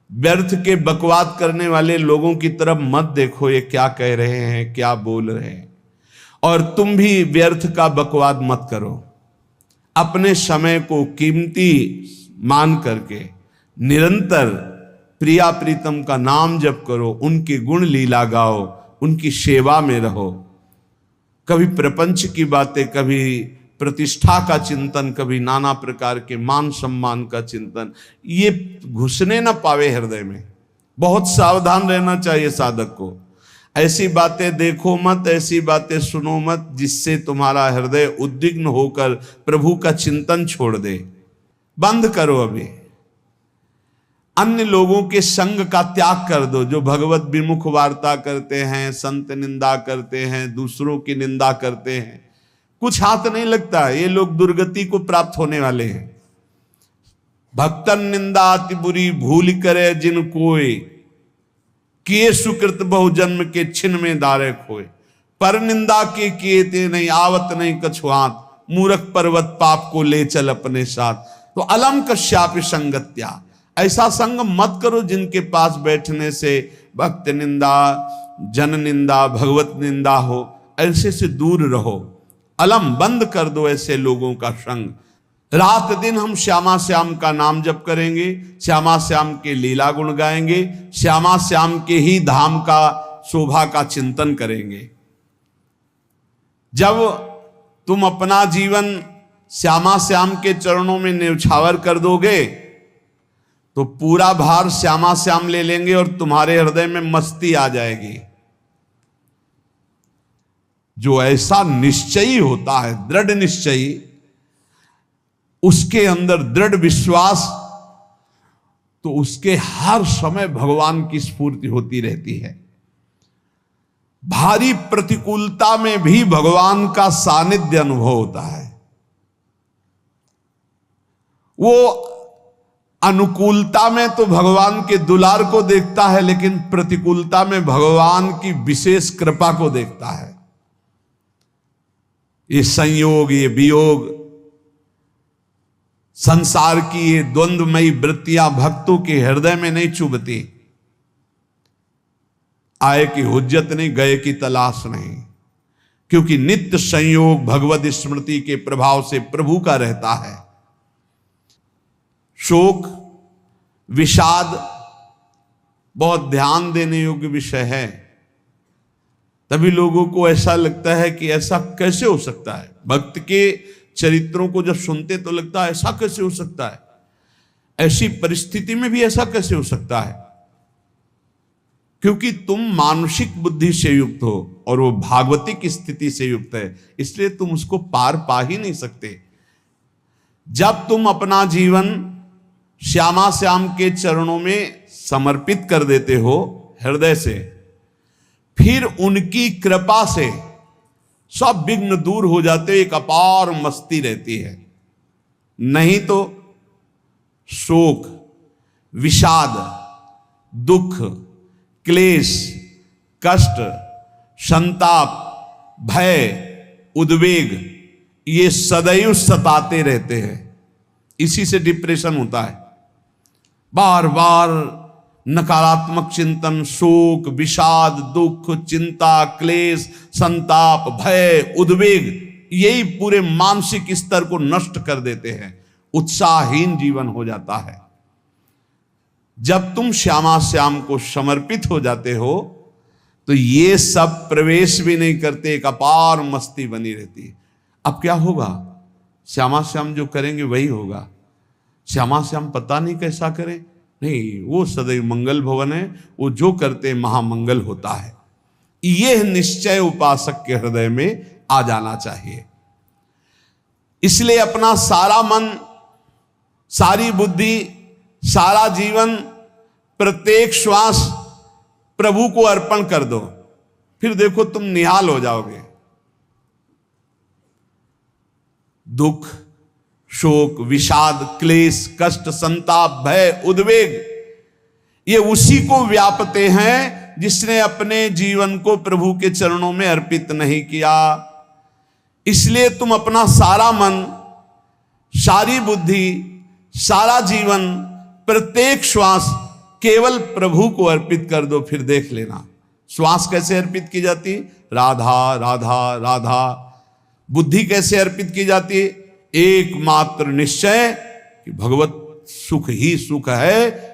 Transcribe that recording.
व्यर्थ के बकवाद करने वाले लोगों की तरफ मत देखो, ये क्या कह रहे हैं, क्या बोल रहे हैं। और तुम भी व्यर्थ का बकवाद मत करो। अपने समय को कीमती मान करके निरंतर प्रिया प्रीतम का नाम जप करो, उनकी गुण लीला गाओ, उनकी सेवा में रहो। कभी प्रपंच की बातें, कभी प्रतिष्ठा का चिंतन, कभी नाना प्रकार के मान सम्मान का चिंतन, ये घुसने ना पावे हृदय में। बहुत सावधान रहना चाहिए साधक को। ऐसी बातें देखो मत, ऐसी बातें सुनो मत जिससे तुम्हारा हृदय उद्विग्न होकर प्रभु का चिंतन छोड़ दे। बंद करो अभी। अन्य लोगों के संग का त्याग कर दो, जो भगवत विमुख वार्ता करते हैं, संत निंदा करते हैं, दूसरों की निंदा करते हैं। कुछ हाथ नहीं लगता, ये लोग दुर्गति को प्राप्त होने वाले हैं। भक्तन निंदा अति बुरी भूल करे जिन कोय, किए सुकृत बहु जन्म के छिन में दारे खोए। पर निंदा के किए ते नहीं, आवत नहीं कछु हाथ, मूर्ख पर्वत पाप को ले चल अपने साथ। तो अलम कश्यापि संगत्या, ऐसा संग मत करो जिनके पास बैठने से भक्त निंदा, जन निंदा, भगवत निंदा हो। ऐसे से दूर रहो। अलम, बंद कर दो ऐसे लोगों का संग। रात दिन हम श्यामा श्याम का नाम जप करेंगे, श्यामा श्याम के लीला गुण गाएंगे, श्यामा श्याम के ही धाम का शोभा का चिंतन करेंगे। जब तुम अपना जीवन श्यामा श्याम के चरणों में न्यौछावर कर दोगे तो पूरा भार श्यामा श्याम ले लेंगे और तुम्हारे हृदय में मस्ती आ जाएगी। जो ऐसा निश्चयी होता है, दृढ़ निश्चयी, उसके अंदर दृढ़ विश्वास, तो उसके हर समय भगवान की स्फूर्ति होती रहती है। भारी प्रतिकूलता में भी भगवान का सानिध्य अनुभव होता है। वो अनुकूलता में तो भगवान के दुलार को देखता है, लेकिन प्रतिकूलता में भगवान की विशेष कृपा को देखता है। ये संयोग, ये वियोग, संसार की ये द्वंद्वमयी वृत्तियां भक्तों के हृदय में नहीं चुभती। आए की हुज्जत नहीं, गए की तलाश नहीं, क्योंकि नित्य संयोग भगवत स्मृति के प्रभाव से प्रभु का रहता है। शोक, विषाद बहुत ध्यान देने योग्य विषय है। तभी लोगों को ऐसा लगता है कि ऐसा कैसे हो सकता है। भक्त के चरित्रों को जब सुनते तो लगता है ऐसा कैसे हो सकता है, ऐसी परिस्थिति में भी ऐसा कैसे हो सकता है। क्योंकि तुम मानसिक बुद्धि से युक्त हो और वो भागवतिक स्थिति से युक्त है, इसलिए तुम उसको पार पा ही नहीं सकते। जब तुम अपना जीवन श्यामा श्याम के चरणों में समर्पित कर देते हो हृदय से, फिर उनकी कृपा से सब विघ्न दूर हो जाते, एक अपार मस्ती रहती है। नहीं तो शोक, विषाद, दुख, क्लेश, कष्ट, संताप, भय, उद्वेग, ये सदैव सताते रहते हैं। इसी से डिप्रेशन होता है। बार बार नकारात्मक चिंतन, शोक, विषाद, दुख, चिंता, क्लेश, संताप, भय, उद्वेग, यही पूरे मानसिक स्तर को नष्ट कर देते हैं। उत्साहहीन जीवन हो जाता है। जब तुम श्यामा श्याम को समर्पित हो जाते हो तो ये सब प्रवेश भी नहीं करते, एक अपार मस्ती बनी रहती है। अब क्या होगा? श्यामा श्याम जो करेंगे वही होगा। श्यामा श्याम पता नहीं कैसा करें, नहीं, वो सदैव मंगल भवन है, वो जो करते महामंगल होता है। यह निश्चय उपासक के हृदय में आ जाना चाहिए। इसलिए अपना सारा मन, सारी बुद्धि, सारा जीवन, प्रत्येक श्वास प्रभु को अर्पण कर दो, फिर देखो तुम निहाल हो जाओगे। दुख, शोक, विषाद, क्लेश, कष्ट, संताप, भय, उद्वेग, ये उसी को व्यापते हैं जिसने अपने जीवन को प्रभु के चरणों में अर्पित नहीं किया। इसलिए तुम अपना सारा मन, सारी बुद्धि, सारा जीवन, प्रत्येक श्वास केवल प्रभु को अर्पित कर दो, फिर देख लेना। श्वास कैसे अर्पित की जाती? राधा राधा राधा। बुद्धि कैसे अर्पित की जाती? एकमात्र निश्चय कि भगवत सुख ही सुख है,